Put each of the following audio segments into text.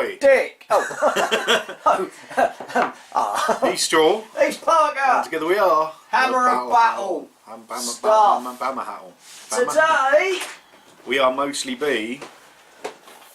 boy. Dick. Oh. He's Straw. He's Parker. And together we are. Hammer of Battle. Today, we are mostly B.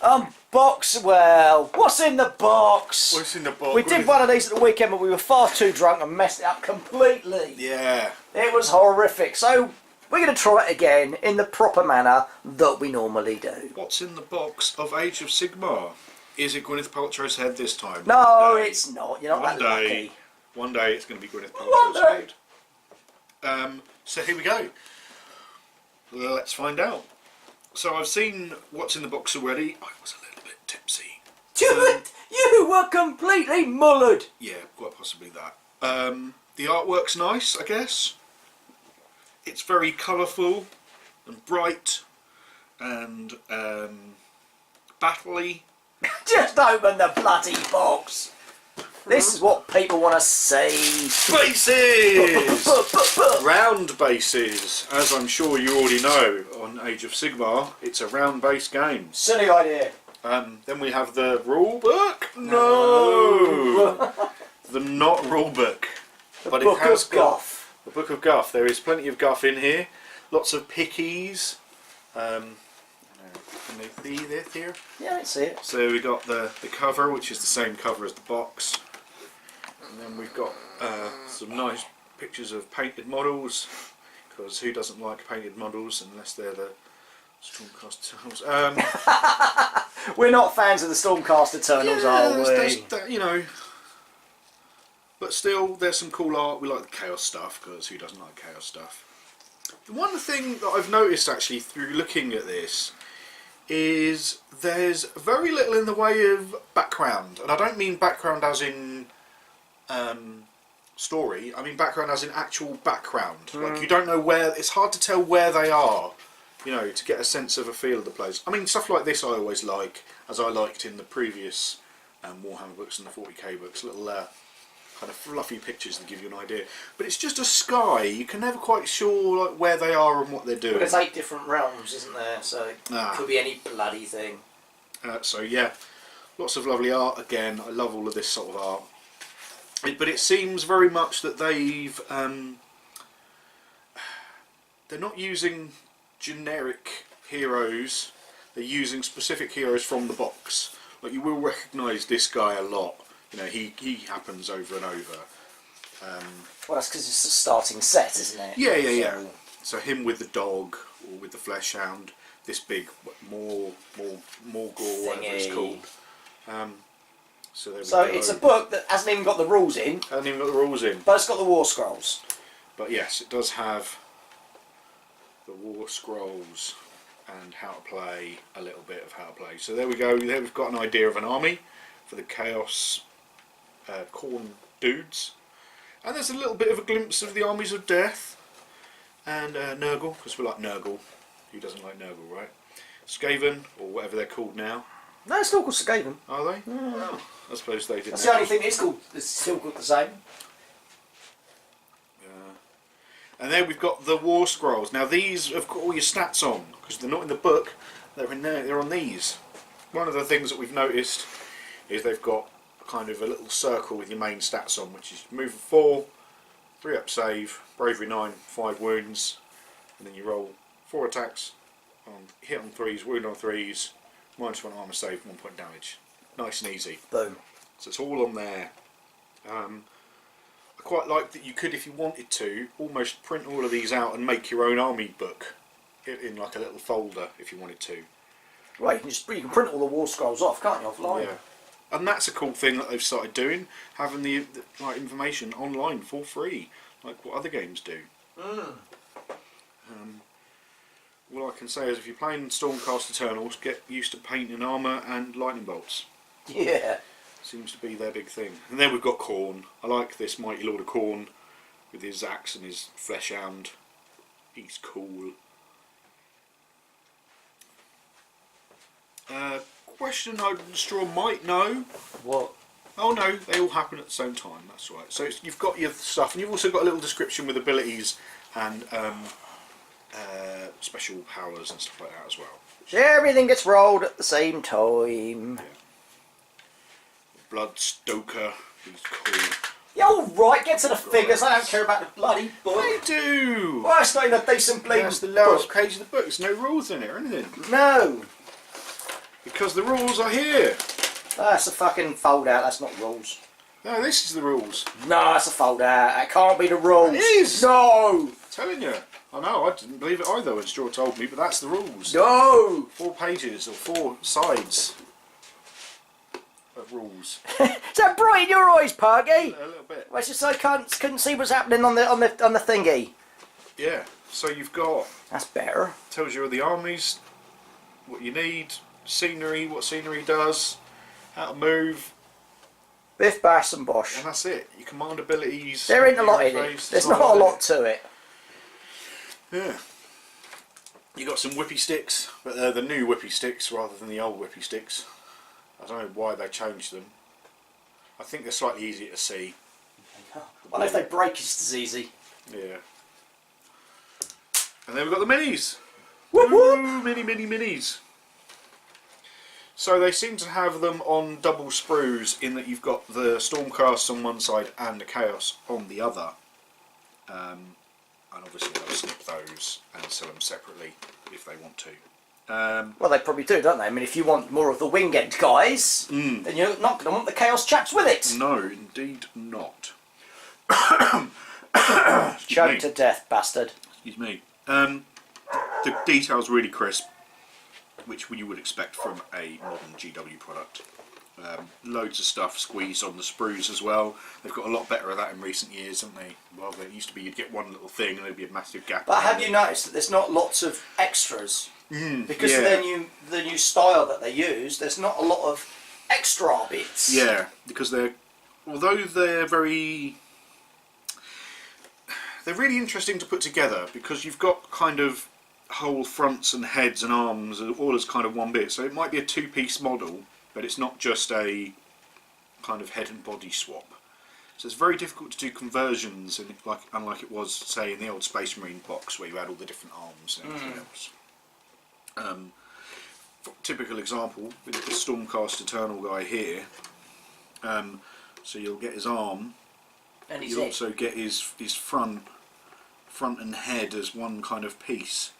Unbox. Well, what's in the box? What's in the box? We did one of these at the weekend, but we were far too drunk and messed it up completely. Yeah. It was horrific. So we're going to try it again in the proper manner that we normally do. What's in the box of Age of Sigmar? Is it Gwyneth Paltrow's head this time? No, it's not. You're not One that lucky. One day it's going to be Gwyneth One Paltrow's day. head. So here we go. Let's find out. So I've seen what's in the box already. I was a little bit tipsy. You were completely mullered. Yeah, quite possibly that. The artwork's nice, I guess. It's very colourful and bright and battle-y. Just open the bloody box. This is what people want to see. Bases! Round bases. As I'm sure you already know, on Age of Sigmar, it's a round base game. Silly idea. Then we have the rule book. No! The not rule book. But it has got the Book of Guff. There is plenty of guff in here. Lots of pickies. Can they see this here? Yeah, I see it. So we got the cover, which is the same cover as the box. And then we've got some nice pictures of painted models, because who doesn't like painted models unless they're the Stormcast Eternals? We're not fans of the Stormcast Eternals, are we? That, you know. But still, there's some cool art. We like the Chaos stuff, because who doesn't like Chaos stuff? The one thing that I've noticed actually through looking at this is there's very little in the way of background. And I don't mean background as in story, I mean background as in actual background. Like, you don't know where, it's hard to tell where they are, you know, to get a sense of a feel of the place. I mean, stuff like this I always like, as I liked in the previous Warhammer books and the 40k books, little kind of fluffy pictures that give you an idea. But it's just a sky, you can never quite sure like where they are and what they're doing. But there's 8 different realms, isn't there? So it could be any bloody thing. So yeah, lots of lovely art again. I love all of this sort of art. But it seems very much that they've they're not using generic heroes, they're using specific heroes from the box. Like, you will recognise this guy a lot, you know, he happens over and over. Well, that's because it's the starting set, isn't it? Yeah. So him with the dog, or with the flesh hound, this big Morgul, whatever it's called. So it's a book that hasn't even got the rules in. Hasn't even got the rules in. But it's got the War Scrolls. But yes, it does have the War Scrolls and how to play, a little bit of how to play. So there we go, there we've got an idea of an army for the Chaos Khorne dudes. And there's a little bit of a glimpse of the armies of Death and Nurgle, because we like Nurgle. Who doesn't like Nurgle, right? Skaven, or whatever they're called now. No, it's still called Skaven. Are they? Oh, I suppose they didn't. That's the only thing it's called. It's still called the same. And then we've got the War Scrolls. Now these have got all your stats on, because they're not in the book. They're in there. They're on these. One of the things that we've noticed is they've got kind of a little circle with your main stats on, which is move of 4, 3 up save, bravery 9, 5 wounds, and then you roll 4 attacks, hit on 3s, wound on 3s, -1 armor save, 1 point damage. Nice and easy. Boom. So it's all on there. I quite like that you could, if you wanted to, almost print all of these out and make your own army book in like a little folder if you wanted to. Right, you can print all the War Scrolls off, can't you, offline? Yeah. And that's a cool thing that they've started doing, having the like information online for free, like what other games do. All I can say is if you're playing Stormcast Eternals, get used to painting armour and lightning bolts. Yeah. Seems to be their big thing. And then we've got Khorne. I like this Mighty Lord of Khorne with his axe and his flesh hound. He's cool. Question Straw might know. What? Oh no, they all happen at the same time, that's right. So you've got your stuff, and you've also got a little description with abilities and special powers and stuff like that as well. Everything gets rolled at the same time. Yeah. Bloodstoker. He's cool. Yeah, alright, get to the figures. I don't care about the bloody book. I do! Well, it's not even a decent bleeding That's the last book. page of the book. There's no rules in it or anything. No. Because the rules are here. That's a fucking fold out, that's not rules. No, this is the rules. No, that's a fold out. That can't be the rules. It is! No! I'm telling you. I know, I didn't believe it either when Straw told me, but that's the rules. No! 4 pages or 4 sides of rules. Is that bright in your eyes, Puggy? A little bit. Well, it's just I couldn't see what's happening on the thingy. Yeah, so you've got, That's better. tells you all the armies, what you need, scenery, what scenery does, how to move, Biff, bash and bosh. and that's it. Your command abilities. There ain't a lot in your it. face, There's it's not a lot to it. Yeah. You got some whippy sticks, but they're the new whippy sticks rather than the old whippy sticks. I don't know why they changed them. I think they're slightly easier to see. Well, if they break, it's just as easy. Yeah. And then we've got the minis. Whoop whoop! Ooh, minis. So they seem to have them on double sprues in that you've got the Stormcast on one side and the Chaos on the other. And obviously they'll snip those and sell them separately if they want to. Well, they probably do, don't they? I mean, if you want more of the wing-end guys, then you're not going to want the Chaos chaps with it. No, indeed not. Choked to death, bastard. Excuse me. The detail's really crisp, which you would expect from a modern GW product. Loads of stuff squeezed on the sprues as well. They've got a lot better at that in recent years, haven't they? Well, it used to be you'd get one little thing and there'd be a massive gap. But have you noticed that there's not lots of extras? Because yeah. of the new style that they use, there's not a lot of extra bits. Yeah, because although they're really interesting to put together, because you've got kind of whole fronts and heads and arms all as kind of one bit. So it might be a 2-piece model, but it's not just a kind of head and body swap. So it's very difficult to do conversions, unlike it was, say, in the old Space Marine box where you had all the different arms and everything else. Typical example with the Stormcast Eternal guy here. So you'll get his arm, And you'll also get his front and head as one kind of piece.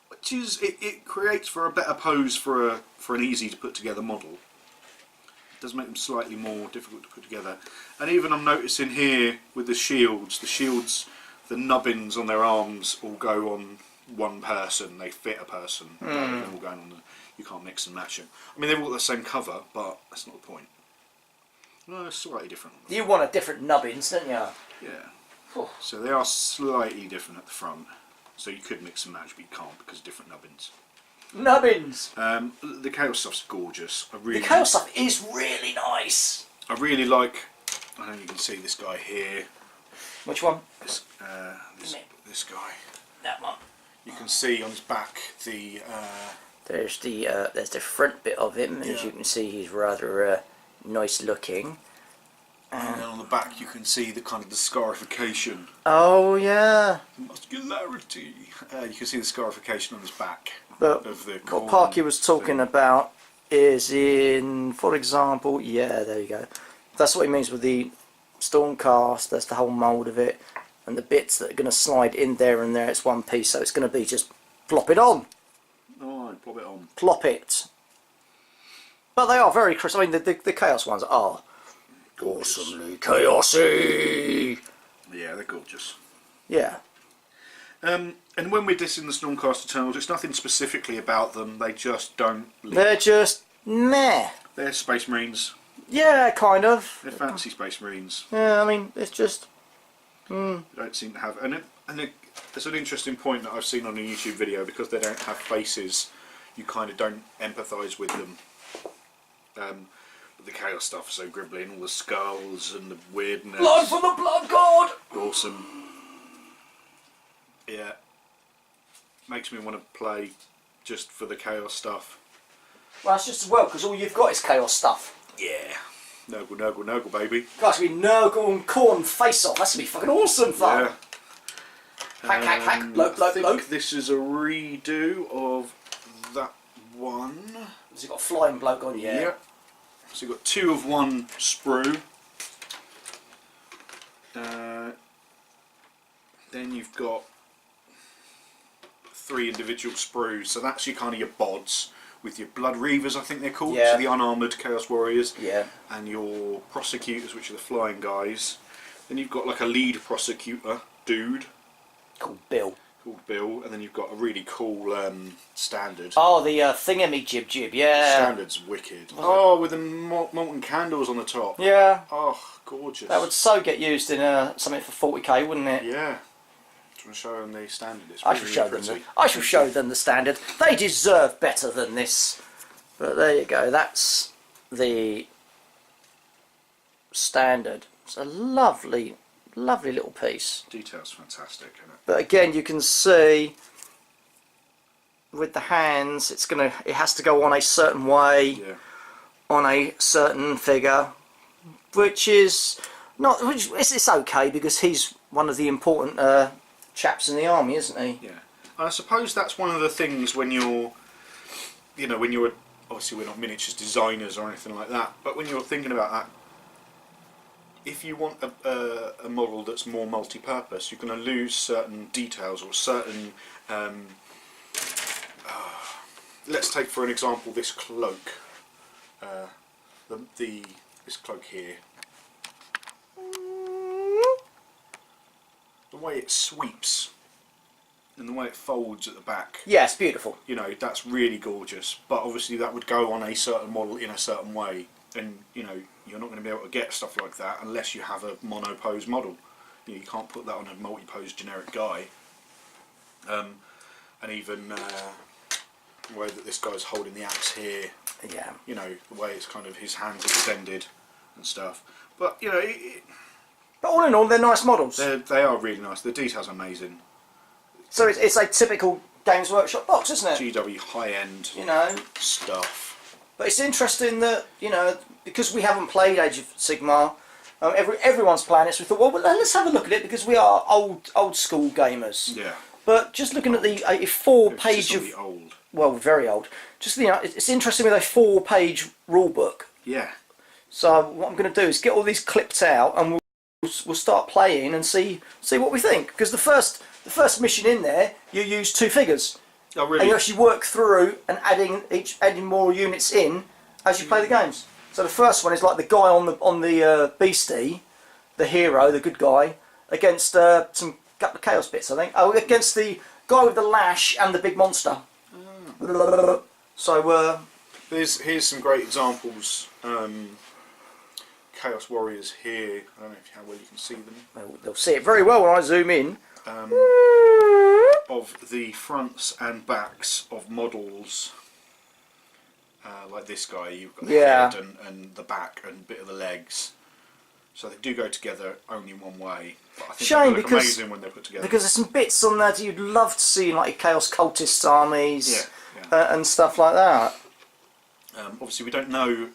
Which is it creates for a better pose for an easy to put together model. It does make them slightly more difficult to put together. And even I'm noticing here with the shields, the nubbins on their arms all go on one person. They fit a person. They're all going on. You can't mix and match them. I mean, they've all got the same cover, but that's not the point. No, it's slightly different. You want a different nubbins, don't you? Yeah. So they are slightly different at the front. So you could mix and match, but you can't because of different nubbins. Nubbins! The Chaos stuff's gorgeous. The Chaos stuff is really nice. I really like. I don't know if you can see this guy here. Which one? This guy. That one. You can see on his back the. There's the front bit of him. As you can see, he's rather nice looking. And then on the back you can see the kind of the scarification. Oh yeah. Muscularity. You can see the scarification on his back. But of the what Parky was talking about is for example, yeah, there you go. That's what he means with the Stormcast. That's the whole mould of it, and the bits that are going to slide in there and there. It's one piece, so it's going to be just plop it on. Oh, plop it on. Plop it. But they are very crisp. I mean, the Chaos ones are awesomely chaosy. Yeah, they're gorgeous. Yeah. And when we're dissing the Stormcast Eternals, it's nothing specifically about them. They just don't. They're just meh. They're Space Marines. Yeah, kind of. They're fancy Space Marines. Yeah, I mean, it's just. They don't seem to have, it's an interesting point that I've seen on a YouTube video, because they don't have faces. You kind of don't empathise with them. The Chaos stuff is so gribbly, and all the skulls and the weirdness. Blood for the Blood God! Awesome. Yeah. Makes me want to play just for the Chaos stuff. Well, that's just as well, because all you've got is Chaos stuff. Yeah. Nurgle, baby. Gosh, we Nurgle and Corn face off. That's going to be fucking awesome fun. Yeah. Hack, bloke. I think this is a redo of that one. Has he got a flying bloke on? Yeah. Yep. So you've got 2 of 1 sprue. Then you've got 3 individual sprues. So that's your kind of your bods with your blood reavers, I think they're called. Yeah. So the unarmoured chaos warriors. Yeah. And your prosecutors, which are the flying guys. Then you've got like a lead prosecutor dude Called Bill. And then you've got a really cool standard. Oh, the thingamy jib, yeah. Standard's wicked. Oh, with the molten candles on the top. Yeah. Oh, gorgeous. That would so get used in something for 40k, wouldn't it? Yeah. To show them the standard. It's I really shall show pretty. them. I shall show them the standard. They deserve better than this. But there you go. That's the standard. It's a lovely, lovely little piece. Detail's fantastic, isn't it? But again, you can see with the hands, it has to go on a certain way, Yeah. on a certain figure, which is not. It's okay because he's one of the important chaps in the army, isn't he? Yeah. I suppose that's one of the things when you're, when you're, obviously we're not miniatures designers or anything like that, but when you're thinking about that, if you want a model that's more multi-purpose, you're going to lose certain details or certain. Let's take for an example this cloak. This cloak here. The way it sweeps and the way it folds at the back. Yeah, it's beautiful. That's really gorgeous. But obviously that would go on a certain model in a certain way. And you're not going to be able to get stuff like that unless you have a monopose model. You can't put that on a multi-pose generic guy. And even the way that this guy's holding the axe here. Yeah. The way it's kind of his hands extended and stuff. But But all in all, they're nice models. they are really nice. The detail's amazing. So it's a typical Games Workshop box, isn't it? GW high-end stuff. But it's interesting that, because we haven't played Age of Sigmar, everyone's playing it, so we thought, well, let's have a look at it, because we are old school gamers. Yeah. But just looking at a 4-page of... old. Well, very old. Just, it's interesting with a 4-page rule book. Yeah. So what I'm going to do is get all these clipped out, and we'll start playing and see what we think. Because the first mission in there, you use 2 figures. Oh, really? And you actually work through and adding more units in as you play the games. So the first one is like the guy on the beastie, the hero, the good guy, against some couple of chaos bits, I think. Oh, against the guy with the lash and the big monster. Oh. So here's some great examples. Chaos Warriors here. I don't know how well you can see them. they'll see it very well when I zoom in. Of the fronts and backs of models, like this guy, you've got the head and the back and a bit of the legs. So they do go together only one way. But I think Shame, they look amazing when they're put together. Because there's some bits on there that you'd love to see, like Chaos Cultist armies and stuff like that. Obviously, we don't know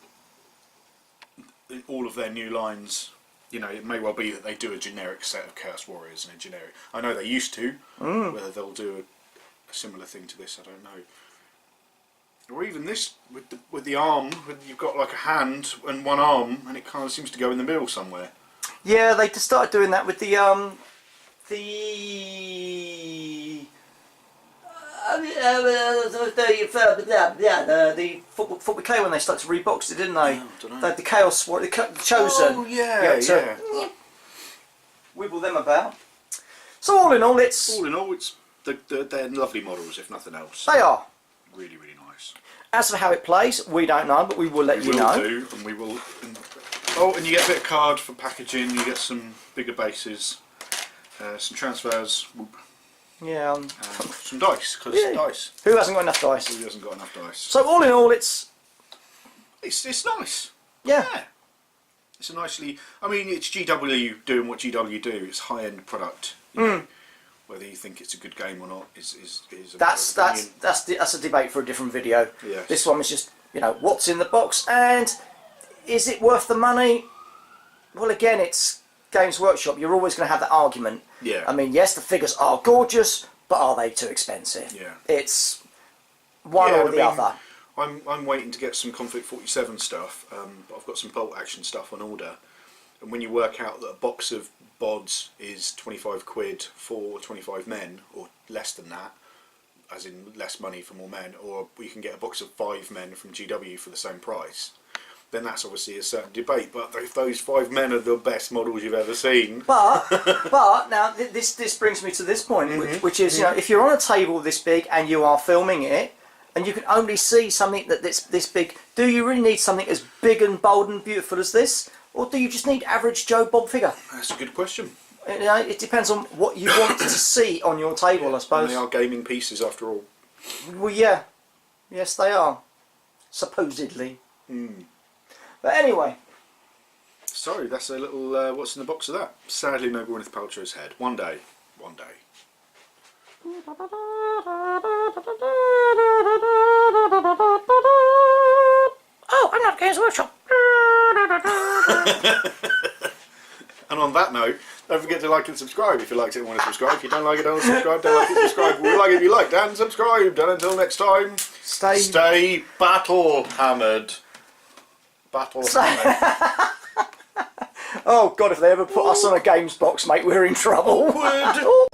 all of their new lines. It may well be that they do a generic set of Chaos Warriors and a generic. I know they used to. Whether they'll do a similar thing to this, I don't know. Or even this with the arm, you've got like a hand and one arm, and it kind of seems to go in the middle somewhere. Yeah, they just started doing that with the 40k when they started to rebox it, didn't they? Oh, dunno. They had the Chaos War, the Chosen. Oh yeah. Wibble them about. So all in all, it's they're lovely models, if nothing else. they are. Really, really nice. As for how it plays, we don't know, but we will let you know. We will do, and we will. And you get a bit of card for packaging. You get some bigger bases, some transfers. Whoop. Yeah. Some dice, because dice. Who hasn't got enough dice? Who hasn't got enough dice? So all in all, it's nice. yeah. It's a nicely. I mean, it's GW doing what GW do. It's high-end product. You know, whether you think it's a good game or not is a That's a debate for a different video. Yes. This one was just what's in the box and is it worth the money? Well, again, it's Games Workshop. You're always going to have that argument. Yeah. I mean, yes, the figures are gorgeous, but are they too expensive? Yeah. It's one or the other. I'm waiting to get some Conflict 47 stuff, but I've got some bolt action stuff on order. And when you work out that a box of bods is 25 quid for 25 men, or less than that, as in less money for more men, or you can get a box of 5 men from GW for the same price, then that's obviously a certain debate. But if those 5 men are the best models you've ever seen... But now this brings me to this point, which is, you know, if you're on a table this big and you are filming it, and you can only see something that's this big, do you really need something as big and bold and beautiful as this? Or do you just need average Joe Bob figure? That's a good question. You know, it depends on what you want to see on your table, I suppose. And they are gaming pieces after all. Well, yeah. Yes, they are. Supposedly. But anyway. So, that's a little, what's in the box of that? Sadly, no Gwyneth Paltrow's head. One day. One day. Oh, I'm not Games Workshop. And on that note, don't forget to like and subscribe if you liked it and want to subscribe. If you don't like it, don't subscribe. Don't like it, subscribe. We like it if you liked and subscribed. And until next time, stay battle hammered. Battle hammered. Oh God, if they ever put us on a games box, mate, we're in trouble. Awkward.